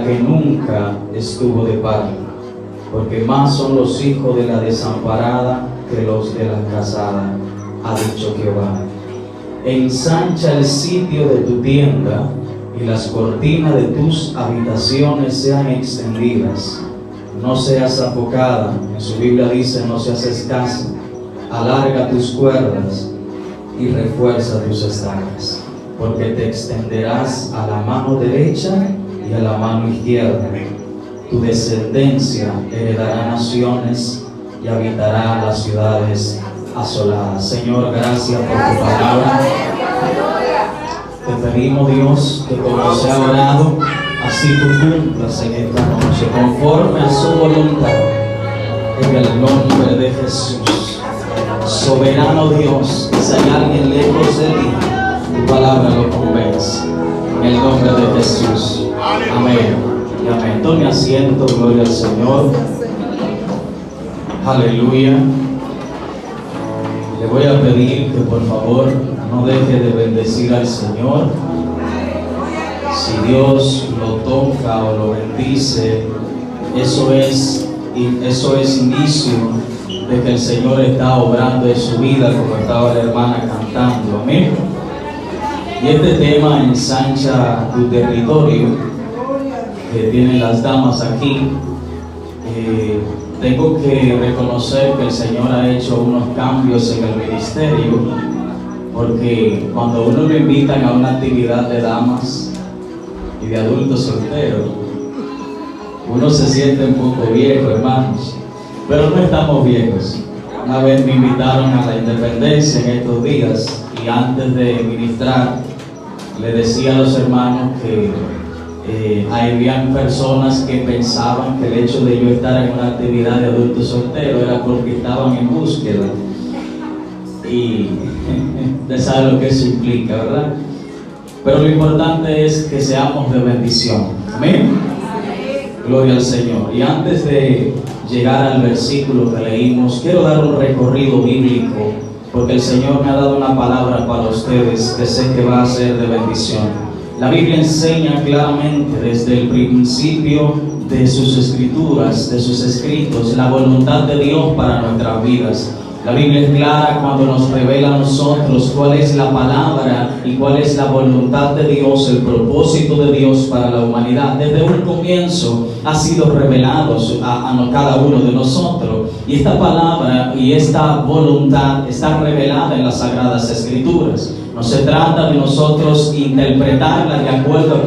la que nunca estuvo de parto, porque más son los hijos de la desamparada que los de la casada, ha dicho Jehová. Ensancha el sitio de tu tienda, y las cortinas de tus habitaciones sean extendidas. No seas afocada, en su Biblia dice, no seas escasa. Alarga tus cuerdas y refuerza tus estacas, porque te extenderás a la mano derecha y a la mano izquierda. Tu descendencia heredará naciones y habitará las ciudades asoladas. Señor, gracias por tu palabra. Te pedimos, Dios, que como se ha orado, así tú cumplas en esta noche, conforme a su voluntad, en el nombre de Jesús. Soberano Dios, que si hay alguien lejos de ti, tu palabra lo convence. En el nombre de Jesús. Amén. Y amén. Tome asiento, gloria al Señor. Aleluya. Le voy a pedir que por favor no deje de bendecir al Señor. Si Dios lo toca o lo bendice, eso es inicio de que el Señor está obrando en su vida, como estaba la hermana cantando. Amén. Y este tema, ensancha tu territorio, que tienen las damas aquí, tengo que reconocer que el Señor ha hecho unos cambios en el ministerio, porque cuando uno lo invitan a una actividad de damas y de adultos solteros, uno se siente un poco viejo, hermanos, pero no estamos viejos. Una vez me invitaron a la Independencia en estos días, y antes de ministrar le decía a los hermanos que habían personas que pensaban que el hecho de yo estar en una actividad de adultos solteros era porque estaban en búsqueda, y usted sabe lo que eso implica, ¿verdad? Pero lo importante es que seamos de bendición. Amén. Gloria al Señor. Y antes de llegar al versículo que leímos, quiero dar un recorrido bíblico, porque el Señor me ha dado una palabra para ustedes que sé que va a ser de bendición. La Biblia enseña claramente desde el principio de sus escrituras, de sus escritos, la voluntad de Dios para nuestras vidas. La Biblia es clara cuando nos revela a nosotros cuál es la palabra y cuál es la voluntad de Dios, el propósito de Dios para la humanidad. Desde un comienzo ha sido revelado a cada uno de nosotros, y esta palabra y esta voluntad está revelada en las Sagradas Escrituras. No se trata de nosotros interpretarla de acuerdo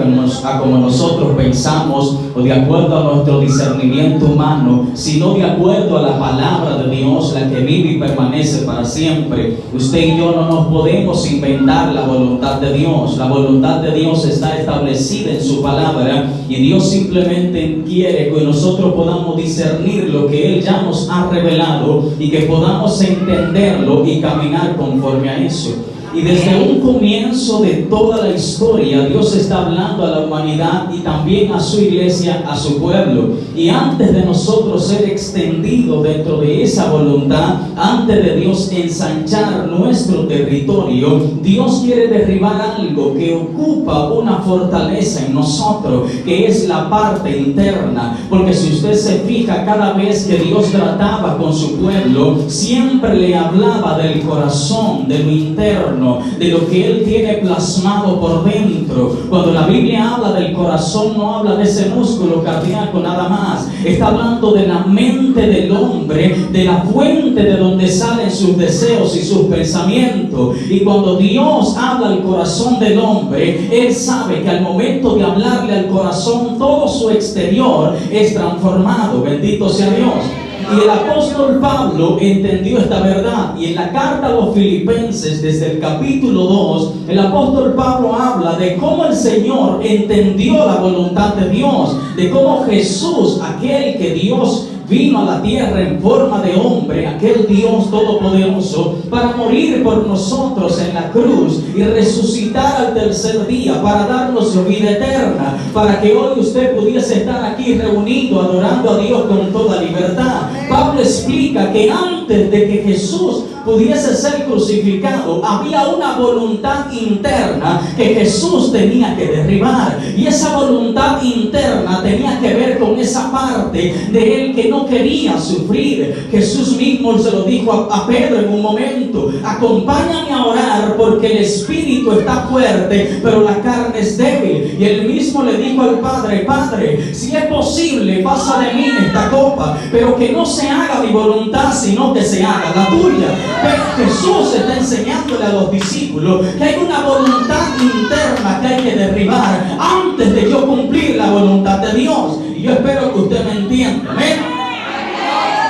a como nosotros pensamos o de acuerdo a nuestro discernimiento humano, sino de acuerdo a la palabra de Dios, la que vive y permanece para siempre. Usted y yo no nos podemos inventar la voluntad de Dios. La voluntad de Dios está establecida en su palabra, y Dios simplemente quiere que nosotros podamos discernir lo que Él ya nos ha revelado y que podamos entenderlo y caminar conforme a eso. Y desde un comienzo de toda la historia, Dios está hablando a la humanidad y también a su iglesia, a su pueblo. Y antes de nosotros ser extendidos dentro de esa voluntad, antes de Dios ensanchar nuestro territorio, Dios quiere derribar algo que ocupa una fortaleza en nosotros, que es la parte interna. Porque si usted se fija, cada vez que Dios trataba con su pueblo, siempre le hablaba del corazón, de lo interno, de lo que Él tiene plasmado por dentro. Cuando la Biblia habla del corazón, no habla de ese músculo cardíaco nada más. Está hablando de la mente del hombre, de la fuente de donde salen sus deseos y sus pensamientos. Y cuando Dios habla al corazón del hombre, Él sabe que al momento de hablarle al corazón, todo su exterior es transformado. Bendito sea Dios. Y el apóstol Pablo entendió esta verdad, y en la carta a los Filipenses, desde el capítulo 2, el apóstol Pablo habla de cómo el Señor entendió la voluntad de Dios, de cómo Jesús, aquel que Dios vino a la tierra en forma de hombre, aquel Dios todopoderoso, para morir por nosotros en la cruz y resucitar al tercer día para darnos vida eterna, para que hoy usted pudiese estar aquí reunido adorando a Dios con toda libertad. Pablo explica que antes de que Jesús pudiese ser crucificado, había una voluntad interna que Jesús tenía que derribar. Y esa voluntad interna tenía que ver con esa parte de él que no quería sufrir. Jesús mismo se lo dijo a Pedro en un momento: acompáñame a orar porque el espíritu está fuerte, pero la carne es débil. Y él mismo le dijo al Padre: Padre, si es posible, pasa de mí esta copa, pero que no se haga mi voluntad, sino que se haga la tuya. Pero Jesús está enseñándole a los discípulos que hay una voluntad interna que hay que derribar antes de yo cumplir la voluntad de Dios. Y yo espero que usted me entienda. ¿Amén?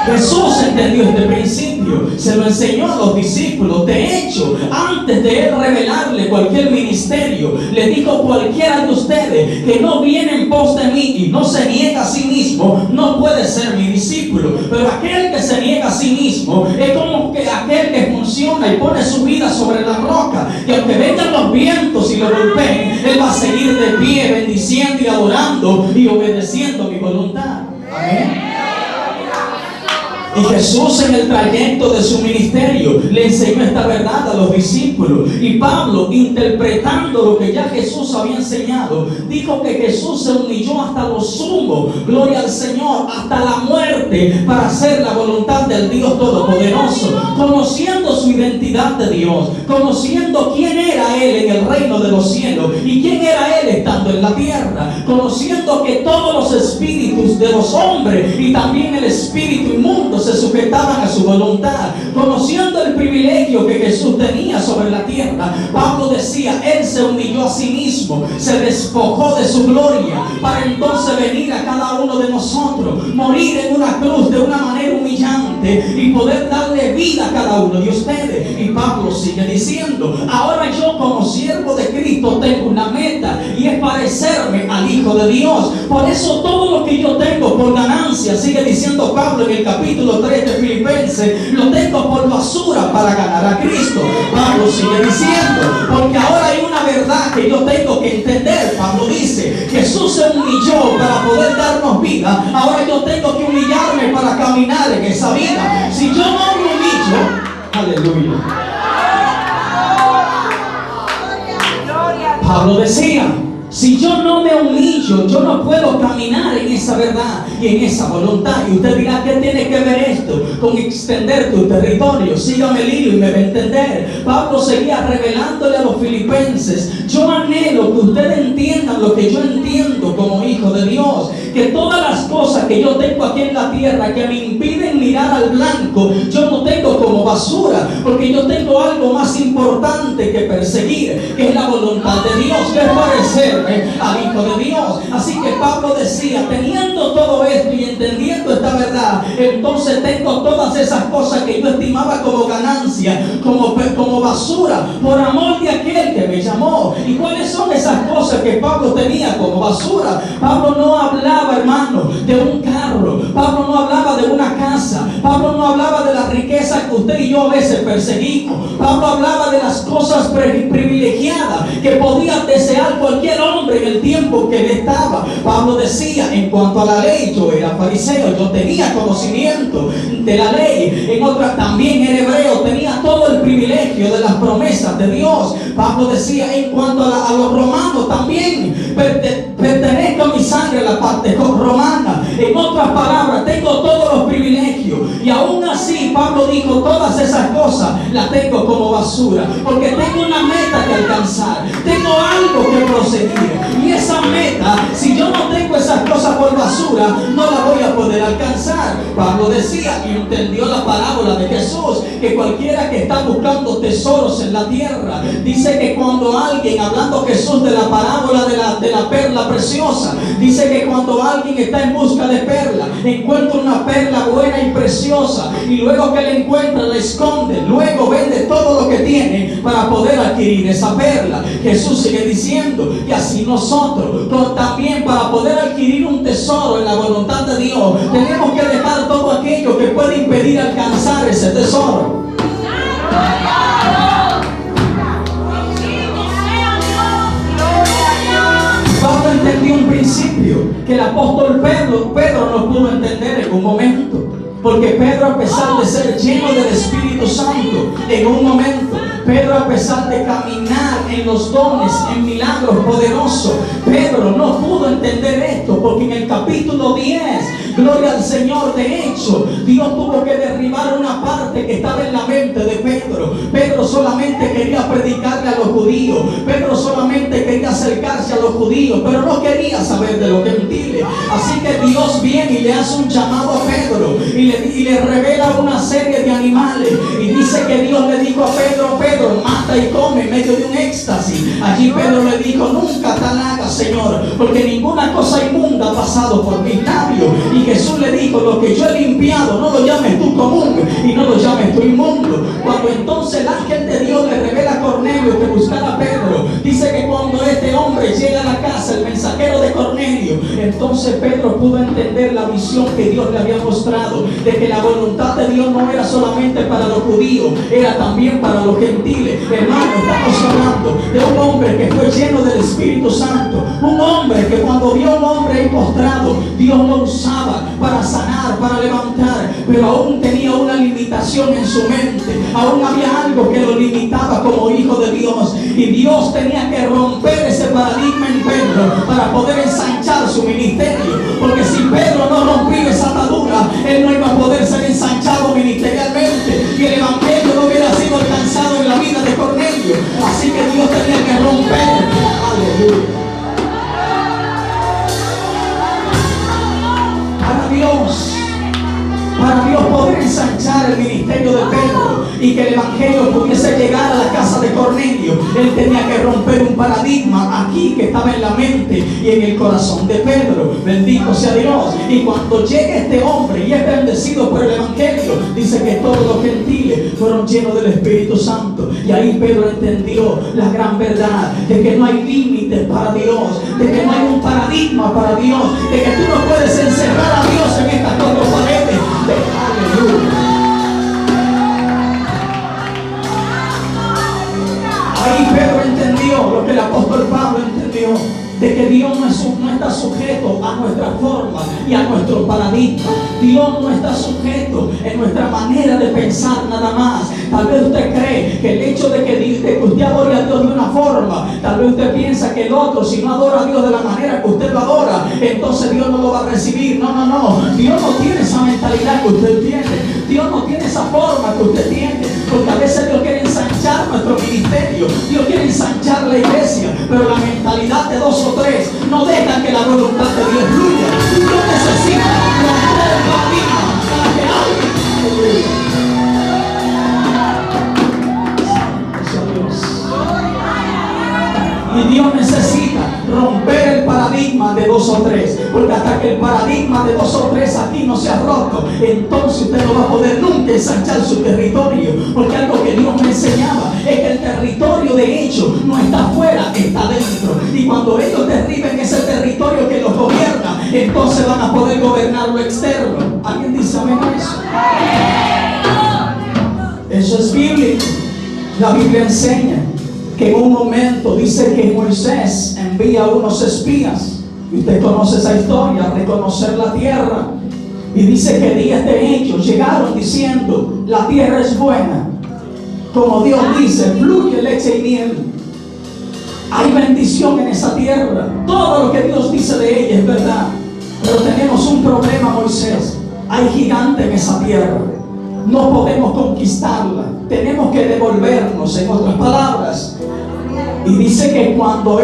Jesús entendió este principio, se lo enseñó a los discípulos. De hecho, antes de él revelarle cualquier ministerio, le dijo: cualquiera de ustedes que no viene en pos de mí y no se niega a sí mismo, no puede ser mi discípulo. Pero aquel que se niega a sí mismo es como que aquel que funciona y pone su vida sobre la roca, y aunque vengan los vientos y lo golpeen, él va a seguir de pie, bendiciendo y adorando y obedeciendo mi voluntad. Amén. Y Jesús, en el trayecto de su ministerio, le enseñó esta verdad a los discípulos. Y Pablo, interpretando lo que ya Jesús había enseñado, dijo que Jesús se humilló hasta lo sumo, gloria al Señor, hasta la muerte, para hacer la voluntad del Dios Todopoderoso, conociendo su identidad de Dios, conociendo quién era Él en el reino de los cielos y quién era Él estando en la tierra, conociendo que todos los espíritus de los hombres y también el espíritu inmundo se sujetaban a su voluntad, conociendo el privilegio que Jesús tenía sobre la tierra. Pablo decía: él se humilló a sí mismo, se despojó de su gloria, para entonces venir a cada uno de nosotros, morir en una cruz de una manera humillante y poder darle vida a cada uno de ustedes. Y Pablo sigue diciendo: ahora yo, como siervo de Cristo, tengo una meta, y es parecerme al Hijo de Dios. Por eso todo lo que yo tengo por ganancia, sigue diciendo Pablo en el capítulo 3 de Filipenses, lo tengo por basura para ganar a Cristo. Pablo sigue diciendo: porque ahora hay una verdad que yo tengo que entender. Pablo dice: Jesús se humilló para poder darnos vida, ahora yo tengo que humillarme para caminar en esa vida. Si yo no me humillo, aleluya. Pablo decía: si yo no me humillo, yo no puedo caminar en esa verdad y en esa voluntad. Y usted dirá: ¿qué tiene que ver esto con extender tu territorio? Sígame el hilo y me va a entender. Pablo seguía revelándole a los filipenses: yo anhelo que ustedes entiendan lo que yo entiendo como hijo de Dios, que todas las cosas que yo tengo aquí en la tierra que me impiden mirar al blanco, yo no tengo como basura, porque yo tengo algo más importante que perseguir, que es la voluntad de Dios, que es parecerme al Hijo de Dios. Así que Pablo decía: teniendo todo esto y entendiendo esta verdad, entonces tengo todas esas cosas que yo estimaba como ganancia, como basura, por amor de aquel que me llamó. ¿Y cuáles son esas cosas que Pablo tenía como basura? Pablo no hablaba, hermano, de un carro. Pablo no hablaba de una casa. Pablo no hablaba de la riqueza que usted y yo a veces perseguimos. Pablo hablaba de las cosas privilegiadas que podía desear cualquier hombre en el tiempo que él estaba. Pablo decía: en cuanto a la ley, yo era fariseo, yo tenía conocimiento de la ley. En otras también era hebreo, tenía todo el privilegio de las promesas de Dios. Pablo decía: en cuanto a los romanos, también pertenezco a mi sangre a la parte romana. En otras palabras, tengo todos los privilegios. Y aún así, Pablo dijo: todas esas cosas las tengo como basura, porque tengo una meta que alcanzar, tengo algo que proseguir. Y esa meta, si yo no tengo esas cosas por basura, no la voy a poder alcanzar. Pablo decía, y entendió la parábola de Jesús, que cualquiera que está buscando tesoros en la tierra, dice que cuando alguien, hablando Jesús de la parábola de la perla preciosa, dice que cuando alguien está en busca de perla, encuentra una perla buena y preciosa, y luego que la encuentra, la esconde, luego vende todo lo que tiene para poder adquirir esa perla. Jesús sigue diciendo: y así nosotros también, para poder adquirir un tesoro en la voluntad de Dios, tenemos que dejar todo aquello que puede impedir alcanzar ese tesoro. Pablo entendió un principio que el apóstol Pedro no pudo entender en un momento. Porque Pedro, a pesar de ser lleno del Espíritu Santo, en un momento, Pedro, a pesar de caminar en los dones, en milagros poderosos, Pedro no pudo entender esto, porque en el capítulo 10, gloria al Señor, de hecho, Dios tuvo que derribar una parte que estaba en la mente de Pedro. Pedro solamente quería predicarle a los judíos, Pedro solamente quería acercarse a los judíos, pero no quería saber de los gentiles. Así que Dios viene y le hace un llamado a Pedro y le revela una serie de animales, y dice que Dios le dijo a Pedro: Pedro, mata y come, en medio de un éxtasis. Allí Pedro le dijo: nunca tal hagas, Señor, porque ninguna cosa inmunda ha pasado por mis labios. Y Jesús le dijo: lo que yo he limpiado, no lo llames tú común y no lo llames tú inmundo. Cuando entonces el ángel de Dios le revela a Cornelio que buscara a Pedro, dice que cuando este hombre llega a la casa, el mensajero de Cornelio, entonces Pedro pudo entender la visión que Dios le había mostrado, de que la voluntad de Dios no era solamente para los judíos, era también para los gentiles. Hermano, estamos hablando de un hombre que fue lleno del Espíritu Santo, un hombre que cuando vio a un hombre ahí postrado, Dios lo usaba para sanar, para levantar, pero aún tenía una limitación en su mente, aún había algo que lo limitaba como hijo de Dios, y Dios tenía que romper ese paradigma en Pedro para poder ensanchar su ministerio, porque si Pedro no rompía esa atadura, él no iba a poder ser ensanchado ministerialmente, y el evangelio no hubiera sido alcanzado en la vida de Cornelio. Así que Dios tenía que romper. Aleluya. Para Dios poder ensanchar el ministerio de Pedro y que el evangelio pudiese llegar a la casa de Cornelio, él tenía que romper un paradigma aquí que estaba en la mente y en el corazón de Pedro. Bendito sea Dios. Y cuando llega este hombre y es bendecido por el evangelio, dice que todos los gentiles fueron llenos del Espíritu Santo. Y ahí Pedro entendió la gran verdad de que no hay límites para Dios, de que no hay un paradigma para Dios, de que tú no puedes encerrar a Dios en estas cuatro paredes. Aleluya. Ahí Pedro entendió lo que el apóstol Pablo entendió, de que Dios no está sujeto a nuestra forma y a nuestro paradigma. Dios no está sujeto en nuestra manera de pensar nada más. Tal vez usted cree que el hecho de que usted adore a Dios de una forma, tal vez usted piensa que el otro, si no adora a Dios de la manera que usted lo adora, entonces Dios no lo va a recibir. No. Dios no tiene esa mentalidad que usted tiene. Dios no tiene esa forma que usted tiene. Porque a veces Dios quiere ensanchar nuestro ministerio, Dios quiere ensanchar la iglesia, pero la mentalidad de dos o tres no deja que la voluntad de Dios fluya. Dios necesita romper el paradigma para que alguien. Y Dios necesita romper el paradigma de dos o tres, porque hasta que el paradigma de dos o tres aquí no se ha roto, entonces usted no va a poder nunca ensanchar su territorio. Porque algo que Dios me enseñaba es que el territorio de hecho no está afuera, está dentro. Y cuando ellos derriben ese territorio que los gobierna, entonces van a poder gobernar lo externo. ¿Alguien dice amén a eso? Eso es bíblico. La Biblia enseña que en un momento dice que Moisés envía a unos espías, y usted conoce esa historia, a reconocer la tierra, y dice que días de ellos llegaron diciendo: la tierra es buena, como Dios dice, fluye leche y miel, hay bendición en esa tierra, todo lo que Dios dice de ella es verdad. Pero tenemos un problema, Moisés, hay gigante en esa tierra, no podemos conquistarla, tenemos que devolvernos, en otras palabras. Y dice que cuando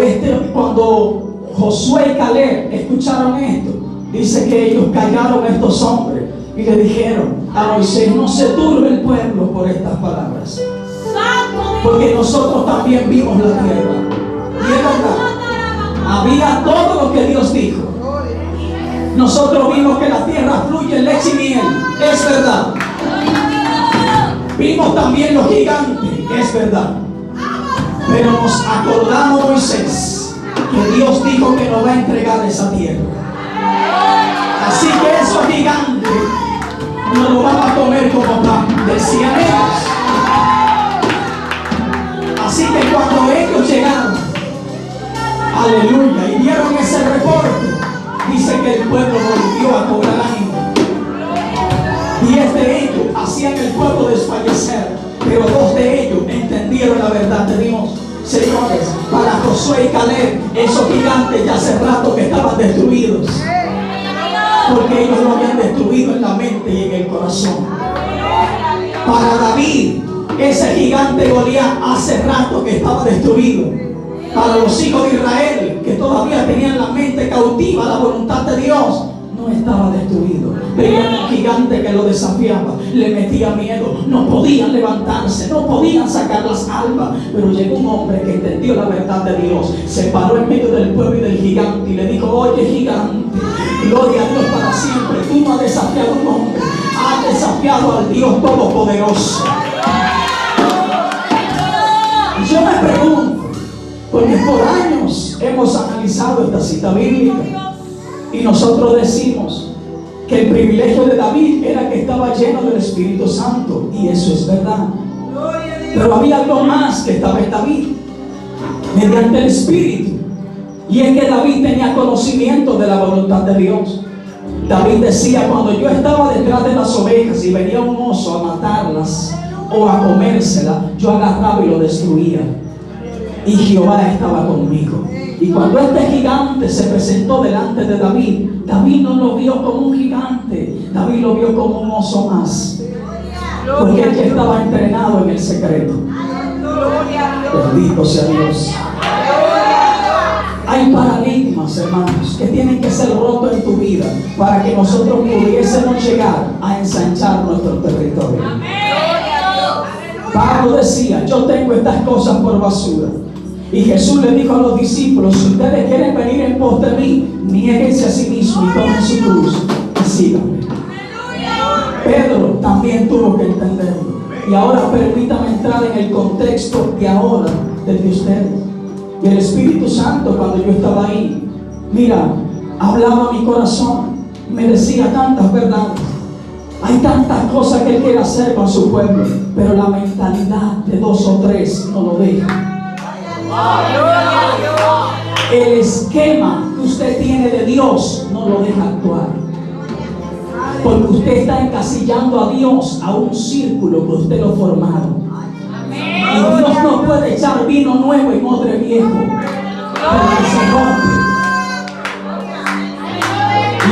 Josué y Caleb escucharon esto, dice que ellos callaron a estos hombres y le dijeron a Moisés: no se turbe el pueblo por estas palabras, porque nosotros también vimos la tierra, y es verdad, había todo lo que Dios dijo. Nosotros vimos que la tierra fluye leche y miel, es verdad. Vimos también los gigantes, es verdad. Pero nos acordamos, Moisés, que Dios dijo que nos va a entregar esa tierra. Así que esos gigantes no lo van a comer como pan, decían ellos. Así que cuando ellos llegaron, aleluya, y dieron ese reporte, dice que el pueblo volvió a cobrar ánimo. Y 3 de ellos hacían el pueblo desfallecer, pero 2 de ellos entendieron la verdad de Dios. Señores, para Josué y Caleb, esos gigantes ya hace rato que estaban destruidos, porque ellos lo habían destruido en la mente y en el corazón. Para David, ese gigante Goliat hace rato que estaba destruido. Para los hijos de Israel, que todavía tenían la mente cautiva a la voluntad de Dios, no estaba destruido. Veían un gigante que lo desafiaba, le metía miedo, no podían levantarse, no podían sacar las almas. Pero llegó un hombre que entendió la verdad de Dios, se paró en medio del pueblo y del gigante y le dijo: oye, gigante, gloria a Dios para siempre. Tú no has desafiado a un hombre, has desafiado al Dios Todopoderoso. Y yo me pregunto, porque por años hemos analizado esta cita bíblica y nosotros decimos que el privilegio de David era que estaba lleno del Espíritu Santo, y eso es verdad. Pero había algo más que estaba en David, mediante el Espíritu, y es que David tenía conocimiento de la voluntad de Dios. David decía: cuando yo estaba detrás de las ovejas y venía un oso a matarlas o a comérselas, yo agarraba y lo destruía, y Jehová estaba conmigo. Y cuando este gigante se presentó delante de David, David no lo vio como un gigante, David lo vio como un oso más, porque él ya estaba entrenado en el secreto. Bendito sea Dios. Hay paradigmas, hermanos, que tienen que ser rotos en tu vida para que nosotros pudiésemos llegar a ensanchar nuestro territorio. Pablo decía: yo tengo estas cosas por basura. Y Jesús le dijo a los discípulos: si ustedes quieren venir en pos de mí, niéguense a sí mismos y tomen su cruz y síganme. Pedro también tuvo que entenderlo. Y ahora permítame entrar en el contexto de ahora, del de ustedes. Y el Espíritu Santo, cuando yo estaba ahí, mira, hablaba a mi corazón, me decía tantas verdades. Hay tantas cosas que Él quiere hacer con su pueblo, pero la mentalidad de 2 o 3 no lo deja. El esquema que usted tiene de Dios no lo deja actuar, porque usted está encasillando a Dios a un círculo que usted lo formaron. Y Dios no puede echar vino nuevo en odre viejo, porque se rompe.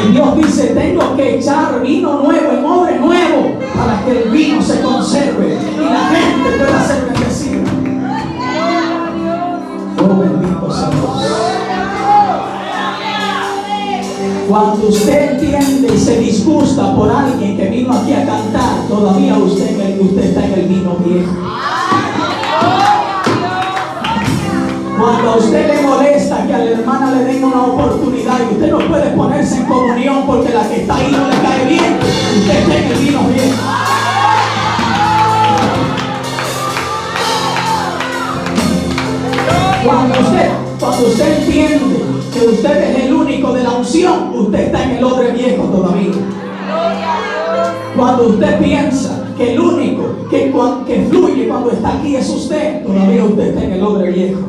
Y Dios dice: tengo que echar vino nuevo en odre nuevo para que el vino se conserve y la gente pueda ser bendecida. Oh, bendito sea Dios. Cuando usted entiende y se disgusta por alguien que vino aquí a cantar, todavía usted está en el vino viejo. Cuando a usted le molesta que a la hermana le den una oportunidad y usted no puede ponerse en comunión porque la que está ahí no le cae bien, usted está en el vino viejo. Cuando usted entiende que usted es el único de la unción, usted está en el odre viejo todavía. Cuando usted piensa que el único que fluye cuando está aquí es usted, todavía usted está en el odre viejo.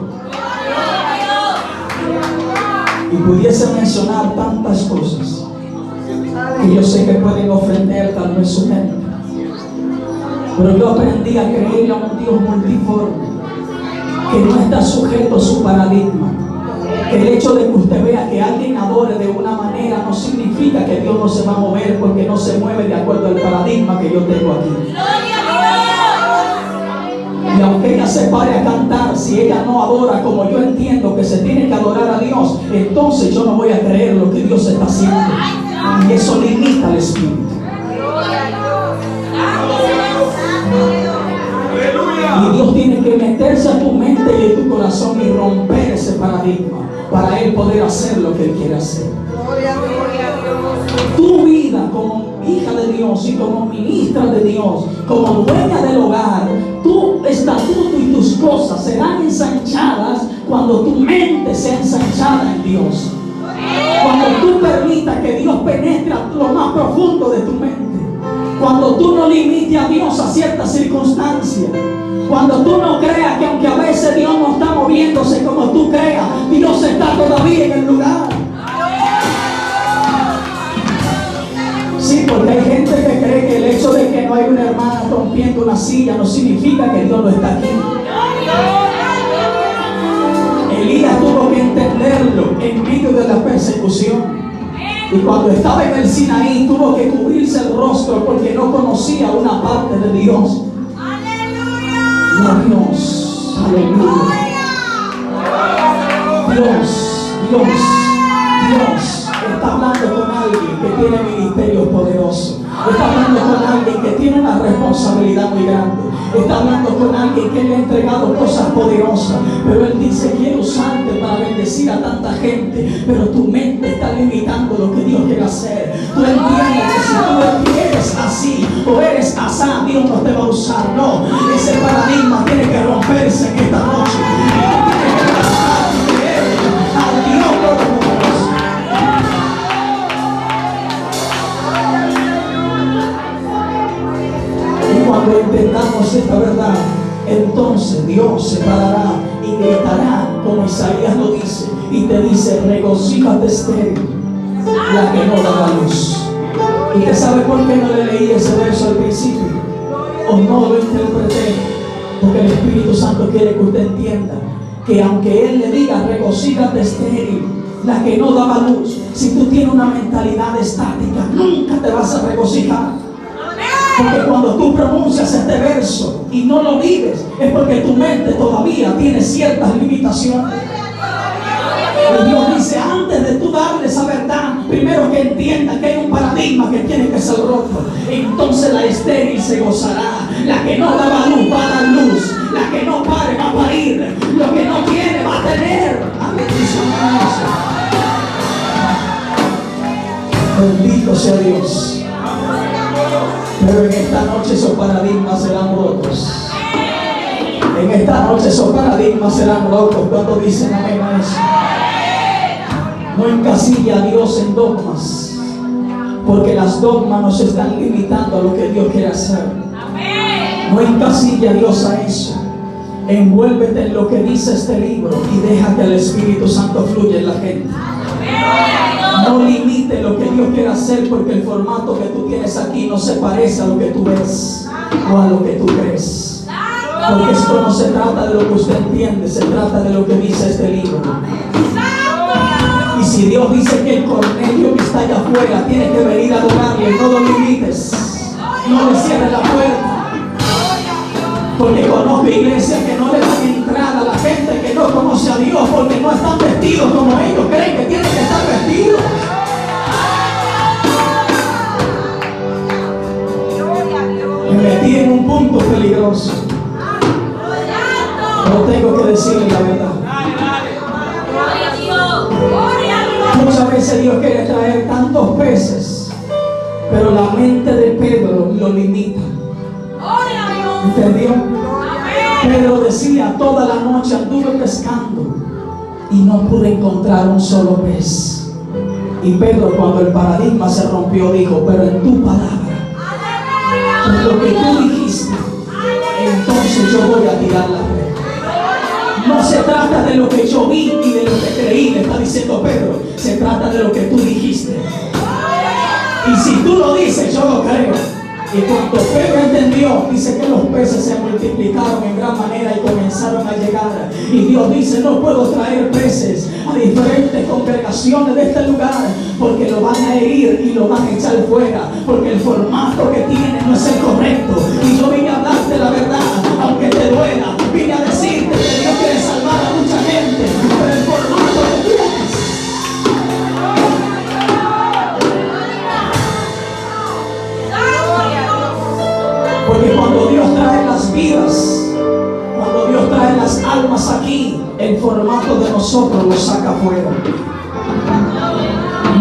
Y pudiese mencionar tantas cosas que yo sé que pueden ofender tal vez su mente, pero yo aprendí a creer a un Dios multiforme, que no está sujeto a su paradigma. Que el hecho de que usted vea que alguien adore de una manera no significa que Dios no se va a mover, porque no se mueve de acuerdo al paradigma que yo tengo aquí. Y aunque ella se pare a cantar, si ella no adora como yo entiendo que se tiene que adorar a Dios, entonces yo no voy a creer lo que Dios está haciendo, y eso limita al Espíritu. Y Dios tiene que meterse a tu mente y en tu corazón y romper ese paradigma para Él poder hacer lo que Él quiere hacer. Tu vida como hija de Dios y como ministra de Dios, como dueña del hogar, tu estatuto y tus cosas serán ensanchadas cuando tu mente sea ensanchada en Dios. Cuando tú permitas que Dios penetre a lo más profundo de tu mente. Cuando tú no limites a Dios a ciertas circunstancias. Cuando tú no creas que aunque a veces Dios no está moviéndose como tú creas, Dios está todavía en el lugar. Si Porque hay gente que cree que el hecho de que no hay una hermana rompiendo una silla no significa que Dios no está aquí. Elías tuvo que entenderlo en medio de la persecución. Y cuando estaba en el Sinaí tuvo que cubrirse el rostro porque no conocía una parte de Dios. ¡Aleluya! Dios, aleluya. Dios está hablando con alguien que tiene ministerios poderosos. Está hablando con alguien que tiene una responsabilidad muy grande. Está hablando con alguien que le ha entregado cosas poderosas. Pero Él dice: quiero usarte para bendecir a tanta gente. Pero tu mente está limitando lo que Dios quiere hacer. Tú entiendes que si tú eres así o eres asá, Dios no te va a usar. No, ese paradigma tiene que romperse en esta noche. Al Dios Todopoderoso. Y cuando entendamos esta verdad, entonces Dios se parará y gritará, como Isaías lo dice, y te dice: regocíjate, estéril, la que no daba luz. ¿Y usted sabe por qué no le leí ese verso al principio? O no lo interpreté. Porque el Espíritu Santo quiere que usted entienda que aunque Él le diga: regocíjate, estéril, la que no daba luz, si tú tienes una mentalidad estática, nunca te vas a regocijar. Porque cuando tú pronuncias este verso y no lo vives, es porque tu mente todavía tiene ciertas limitaciones. Y Dios dice: antes de tú darle esa verdad, primero que entienda que hay un paradigma que tiene que ser roto. Entonces la estéril se gozará. La que no daba luz va a dar luz. La que no pare va a parir. Lo que no tiene va a tener. Bendito sea Dios. Pero en esta noche esos paradigmas serán rotos. En esta noche esos paradigmas serán rotos. Cuando dicen amén a eso. No encasilla a Dios en dogmas, porque las dogmas nos están limitando a lo que Dios quiere hacer. No encasilla a Dios a eso. Envuélvete en lo que dice este libro y deja que el Espíritu Santo fluya en la gente. No limite lo que Dios quiere hacer, porque el formato que tú tienes aquí no se parece a lo que tú ves o a lo que tú crees. Porque esto no se trata de lo que usted entiende, se trata de lo que dice este libro. Y si Dios dice que el Cornelio que está allá afuera tiene que venir a adorarle, no lo limites, no le cierres la puerta. Porque conozco iglesias que no le dan entrada a la gente que no conoce a Dios, porque no están vestidos como ellos creen que tienen que estar vestidos. Me metí en un punto peligroso, pero tengo que decirle la verdad. Muchas veces Dios quiere traer tantos peces, pero la mente de Pedro lo limita. ¿Entendió? Pedro decía: toda la noche anduve pescando y no pude encontrar un solo pez. Y Pedro, cuando el paradigma se rompió, dijo: pero en tu palabra, en lo que tú dijiste, entonces yo voy a tirar la red. No se trata de lo que yo vi y de lo que creí, le está diciendo Pedro. Se trata de lo que tú dijiste. Y si tú lo dices, yo lo creo. Y cuando Pedro entendió, dice que los peces se multiplicaron en gran manera y comenzaron a llegar. Y Dios dice: no puedo traer peces a diferentes congregaciones de este lugar, porque lo van a herir y lo van a echar fuera, porque el formato que tienen no es el correcto. Y yo vine a hablarte la verdad, aunque te duela. Vine a decirte que Dios quiere salvar a mucha gente, pero el formato que tienes. Porque cuando Dios trae las vidas, cuando Dios trae las almas aquí, el formato de nosotros lo saca afuera.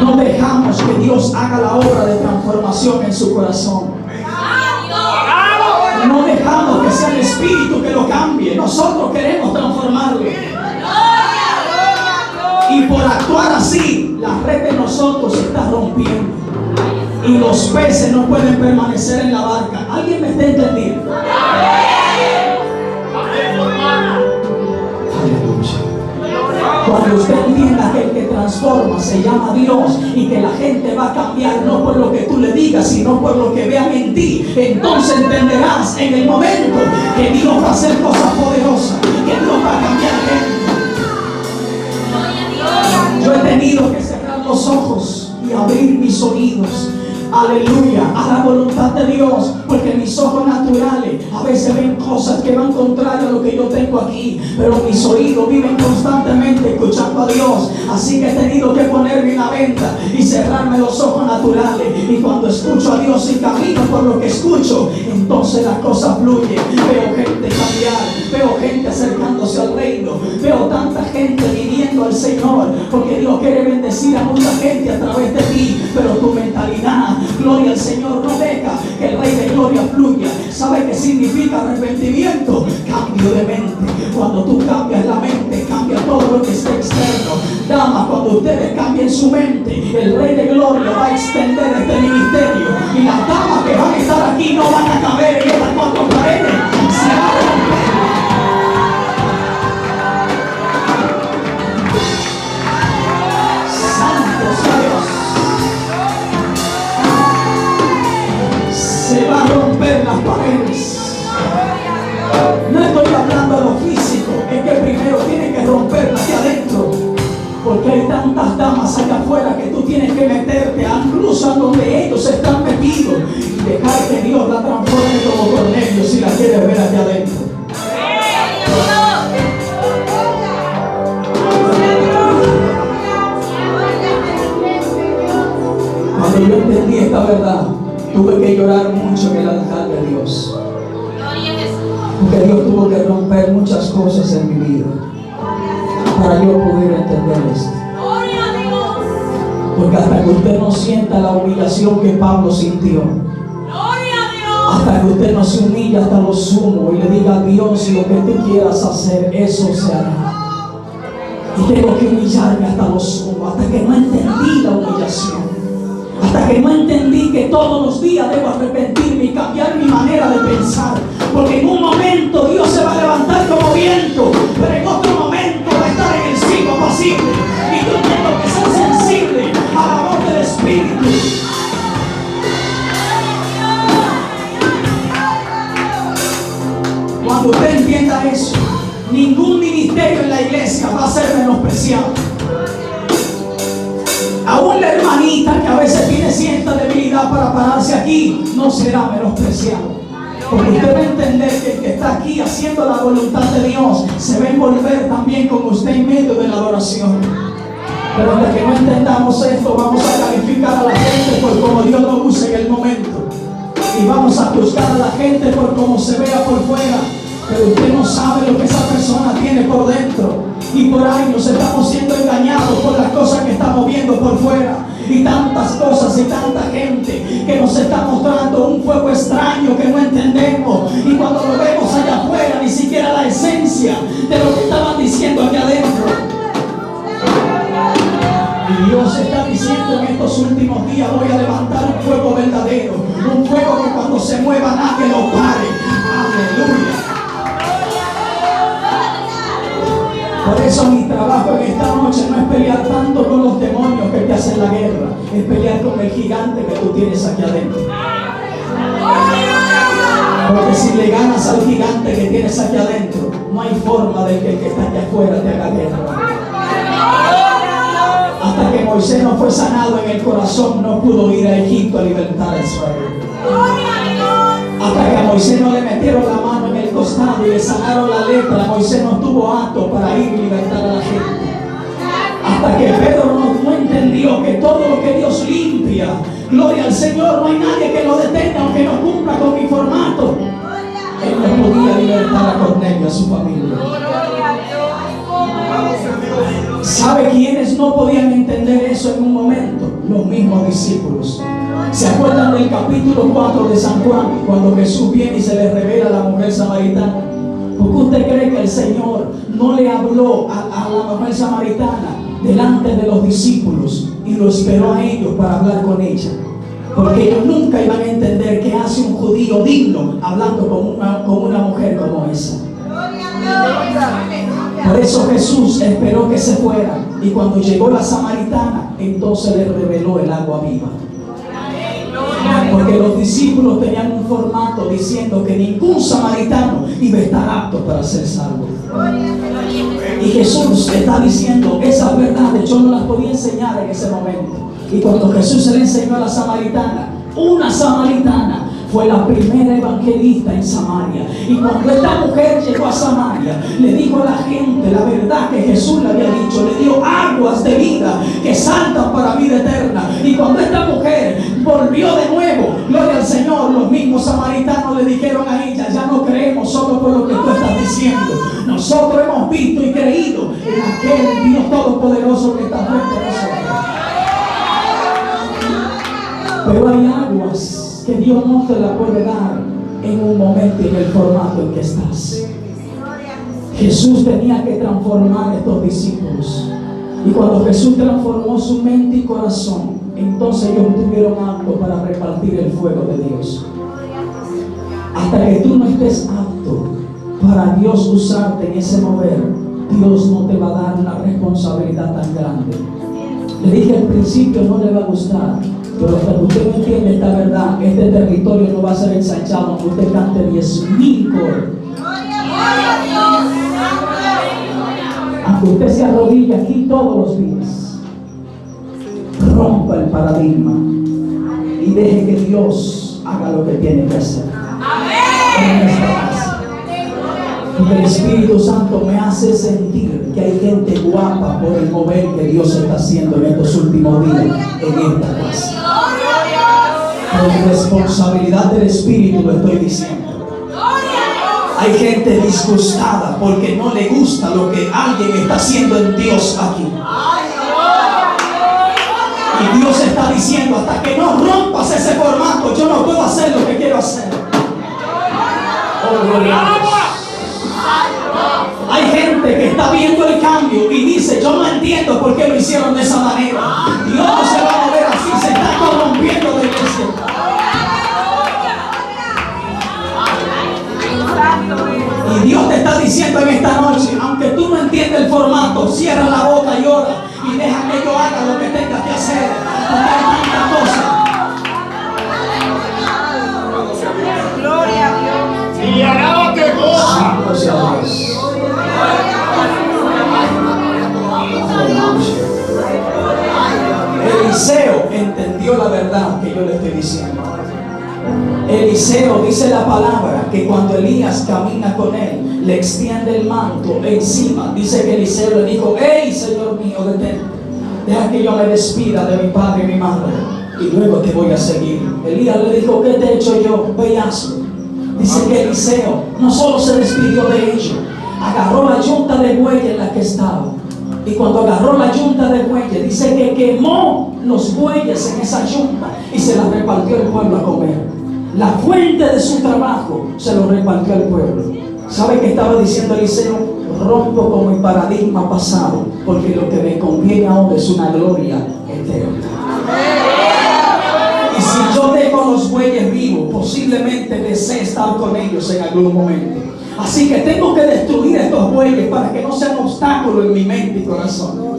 No dejamos que Dios haga la obra de transformación en su corazón. No dejamos que sea el Espíritu que lo cambie. Nosotros queremos transformarlo. Y por actuar así, la red de nosotros se está rompiendo. Y los peces no pueden permanecer en la barca. ¿Alguien me está entendiendo? Aleluya. Cuando usted entienda que el que transforma se llama Dios, y que la gente va a cambiar no por lo que tú le digas, sino por lo que vean en ti. Entonces entenderás en el momento que Dios va a hacer cosas poderosas, que Dios va a cambiar gente. Yo he tenido que cerrar los ojos y abrir mis oídos, aleluya, a la voluntad de Dios, porque mis ojos naturales a veces ven cosas que van contrarias a lo que yo tengo aquí, pero mis oídos viven constantemente escuchando a Dios. Así que he tenido que ponerme una venda y cerrarme los ojos naturales, y cuando escucho a Dios y camino por lo que escucho, entonces la cosa fluye. Veo gente cambiar, veo gente acercándose al reino, veo tanta gente viniendo al Señor, porque Dios quiere bendecir a mucha gente a través de ti, pero tu mentalidad, gloria al Señor, no deja que el Rey de Gloria fluya. ¿Sabe qué significa arrepentimiento? Cambio de mente. Cuando tú cambias la mente, cambia todo lo que está externo. Damas, cuando ustedes cambien su mente, el Rey de Gloria va a extender este ministerio, y las damas que van a estar aquí no van a caber en estas cuatro paredes. Se va a romper. Se va a romper las paredes. No estoy hablando de lo físico, es que primero tiene que romperlas de adentro, porque hay tantas damas allá afuera que tú tienes que meterte incluso a donde ellos están metidos y dejar que Dios la transforme como Cornelio si la quiere ver allá adentro. Cuando yo entendí esta verdad, tuve que llorar mucho en el altar de Dios, porque Dios tuvo que romper muchas cosas en mi vida para yo poder entender esto. Porque hasta que usted no sienta la humillación que Pablo sintió, hasta que usted no se humilla hasta lo sumo y le diga a Dios, lo que tú quieras hacer, eso se hará. Y tengo que humillarme hasta lo sumo, hasta que no entendí la humillación, hasta que no entendí que todos los días debo arrepentirme y cambiar mi manera de pensar, porque en un momento Dios se va a levantar como viento, pero en otro momento va a estar en el sitio apacible, y yo tengo que ser sensible a la voz del Espíritu. Cuando usted entienda eso, ningún ministerio en la iglesia va a ser menospreciado. Aún la hermanita que a veces tiene cierta debilidad para pararse aquí no será menospreciado, porque usted va a entender que el que está aquí haciendo la voluntad de Dios se va a envolver también con usted en medio de la adoración. Pero hasta que no entendamos esto, vamos a calificar a la gente por cómo Dios lo usa en el momento, y vamos a juzgar a la gente por cómo se vea por fuera, pero usted no sabe lo que esa persona tiene por dentro. Y por años estamos siendo engañados por las cosas que estamos viendo por fuera, y tantas cosas y tanta gente que nos está mostrando un fuego extraño que no entendemos, y cuando lo vemos allá afuera ni siquiera la esencia de lo que estaban diciendo aquí adentro. Y Dios está diciendo en estos últimos días: voy a levantar un fuego verdadero, un fuego que cuando se mueva nadie lo pare. Aleluya. Por eso mi trabajo en esta noche no es pelear tanto con los demonios que te hacen la guerra, es pelear con el gigante que tú tienes aquí adentro. Porque si le ganas al gigante que tienes aquí adentro, no hay forma de que el que está aquí afuera te haga guerra. Hasta que Moisés no fue sanado en el corazón, no pudo ir a Egipto a libertar a Israel. Hasta que a Moisés no le metieron la mano en el costado y le sanaron la lepra, Moisés no estuvo apto para ir y libertar a la gente. Hasta que Pedro no entendió que todo lo que Dios limpia, gloria al Señor, no hay nadie que lo detenga aunque no cumpla con mi formato. Él no podía libertar a Cornelio, a su familia. ¿Sabe quiénes no podían entender eso en un momento? Los mismos discípulos. ¿Se acuerdan del capítulo 4 de San Juan, cuando Jesús viene y se le revela a la mujer samaritana? ¿Por qué usted cree que el Señor no le habló a la mujer samaritana delante de los discípulos y lo esperó a ellos para hablar con ella? Porque ellos nunca iban a entender qué hace un judío digno hablando con una mujer como esa. Por eso Jesús esperó que se fuera Y cuando llegó la samaritana, entonces le reveló el agua viva. Porque los discípulos tenían un formato diciendo que ningún samaritano iba a estar apto para ser salvo. Y Jesús está diciendo esas verdades, yo no las podía enseñar en ese momento. Y cuando Jesús se le enseñó a la samaritana, una samaritana fue la primera evangelista en Samaria. Y cuando esta mujer llegó a Samaria, le dijo a la gente la verdad que Jesús le había dicho. Le dio aguas de vida que saltan para vida eterna. Y cuando esta mujer volvió de nuevo, gloria al Señor, los mismos samaritanos le dijeron a ella: ya no creemos solo por lo que tú estás diciendo. Nosotros hemos visto y creído en aquel Dios todopoderoso que está frente a nosotros. Pero hay aguas que Dios no te la puede dar en un momento y en el formato en que estás. Jesús tenía que transformar a estos discípulos. Y cuando Jesús transformó su mente y corazón, entonces ellos tuvieron apto para repartir el fuego de Dios. Hasta que tú no estés apto para Dios usarte en ese mover, Dios no te va a dar una responsabilidad tan grande. Le dije al principio, no le va a gustar. Pero hasta que usted no entiende esta verdad, este territorio no va a ser ensanchado aunque usted cante 10,000 coros. Aunque usted se arrodille aquí todos los días, rompa el paradigma y deje que Dios haga lo que tiene que hacer. En esta casa. Porque el Espíritu Santo me hace sentir que hay gente guapa por el mover que Dios está haciendo en estos últimos días en esta casa. Por responsabilidad del Espíritu lo estoy diciendo. Hay gente disgustada porque no le gusta lo que alguien está haciendo en Dios aquí. Y Dios está diciendo: hasta que no rompas ese formato, yo no puedo hacer lo que quiero hacer. Oh, gloria a Dios. Hay gente que está viendo el cambio y dice: yo no entiendo por qué lo hicieron de esa manera. Dios no se va a mover así, se está corrompiendo la iglesia. Y Dios te está diciendo en esta noche: aunque tú no entiendes el formato, cierra la boca y ora y deja que yo haga lo que tenga que hacer, porque hay tanta cosa. Gloria a Dios. Y alábate, goza. Gloria a Dios. Eliseo entendió la verdad que yo le estoy diciendo. Eliseo, dice la palabra, que cuando Elías camina con él, le extiende el manto encima. Dice que Eliseo le dijo: hey, Señor mío, detente, deja que yo me despida de mi padre y mi madre y luego te voy a seguir. Elías le dijo: ¿qué te he hecho yo? Ve y hazlo. Dice que Eliseo no solo se despidió de ellos, agarró la yunta de bueyes en la que estaba. Y cuando agarró la yunta de bueyes, dice que quemó los bueyes en esa yunta y se la repartió al pueblo a comer. La fuente de su trabajo se lo repartió al pueblo. ¿Sabe qué estaba diciendo Eliseo? Rompo con mi paradigma pasado, porque lo que me conviene ahora es una gloria eterna. Y si yo dejo los bueyes vivos, posiblemente desee estar con ellos en algún momento. Así que tengo que destruir estos bueyes para que no sean obstáculo en mi mente y corazón.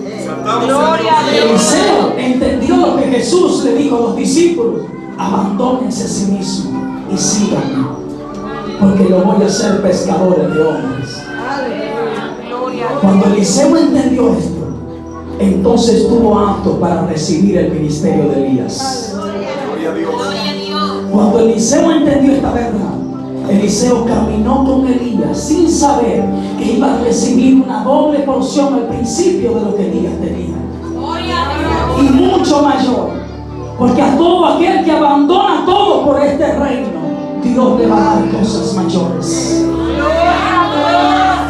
Gloria a Dios. Eliseo entendió lo que Jesús le dijo a los discípulos: abandónense a sí mismos y síganme, porque lo voy a hacer pescadores de hombres. Cuando Eliseo entendió esto, entonces estuvo apto para recibir el ministerio de Elías. Cuando Eliseo entendió esta verdad, Eliseo caminó con Elías sin saber que iba a recibir una doble porción al principio de lo que Elías tenía, y mucho mayor, porque a todo aquel que abandona todo por este reino, Dios le va a dar cosas mayores.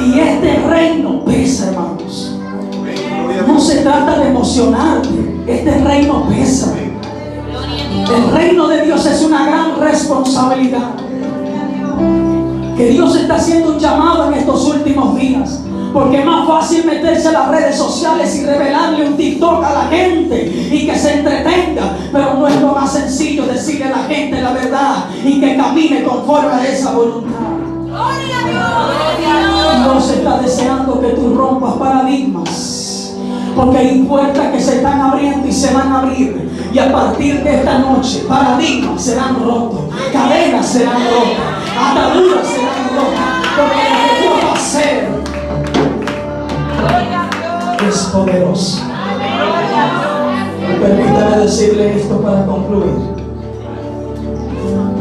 Y este reino pesa, hermanos. No se trata de emocionarte, este reino pesa. El reino de Dios es una gran responsabilidad, que Dios está haciendo un llamado en estos últimos días, porque es más fácil meterse a las redes sociales y revelarle un TikTok a la gente y que se entretenga, pero no es lo más sencillo decirle a la gente la verdad y que camine conforme a esa voluntad. Dios está deseando que tú rompas paradigmas, Porque hay puertas que se están abriendo y se van a abrir. Y a partir de esta noche, paradigmas serán rotos, cadenas serán rotas, ataduras serán rotas. Porque lo que Dios va a hacer es poderoso. Permítame decirle esto para concluir.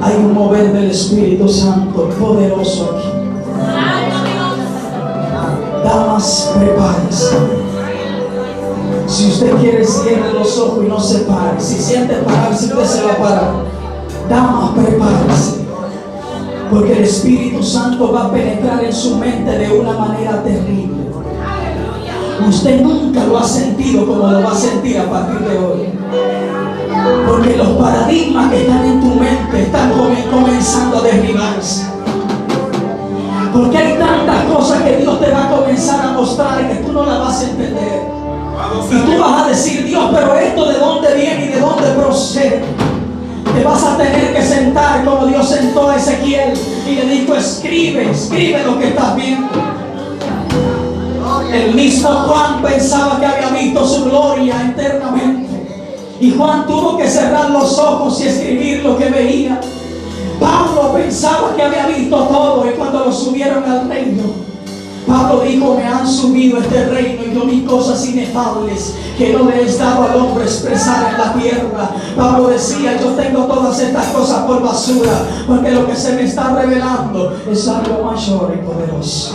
Hay un mover del Espíritu Santo poderoso aquí. Damas, prepárense. Si usted quiere, cierre los ojos y no se pare. Si siente pararse, usted se va a parar. Damas, prepárense. Porque el Espíritu Santo va a penetrar en su mente de una manera terrible. Usted nunca lo ha sentido como lo va a sentir a partir de hoy. Porque los paradigmas que están en tu mente están comenzando a derribarse. Porque hay tantas cosas que Dios te va a comenzar a mostrar que tú no las vas a entender. Y tú vas a decir, Dios, pero esto de dónde viene y de dónde procede. Te vas a tener que sentar como Dios sentó a Ezequiel y le dijo, escribe lo que estás viendo. El mismo Juan pensaba que había visto su gloria eternamente. Y Juan tuvo que cerrar los ojos y escribir lo que veía. Pablo pensaba que había visto todo y cuando lo subieron al reino, Pablo dijo, me han subido a este reino y yo vi cosas inefables que no le es dado al hombre expresar en la tierra. Pablo decía, yo tengo todas estas cosas por basura, porque lo que se me está revelando es algo mayor y poderoso.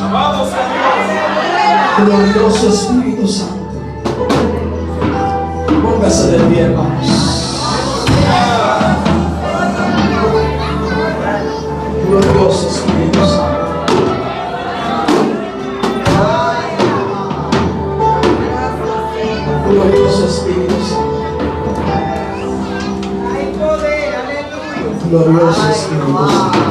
Glorioso Espíritu Santo. Póngase de pie, hermanos. Glorioso Espíritu Santo. Glorioso Espíritu Santo. Glorioso Espíritu Santo.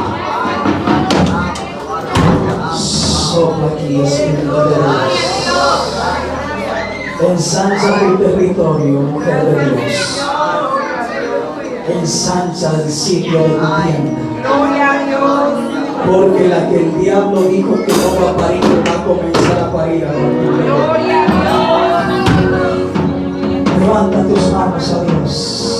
Sopla aquí, Espíritu de Dios. Ensancha tu territorio, mujer de Dios. Ensancha el sitio de tu tienda. Porque la que el diablo dijo que no va a parir, va a comenzar a parir a partir de hoy. Levanta tus manos a Dios.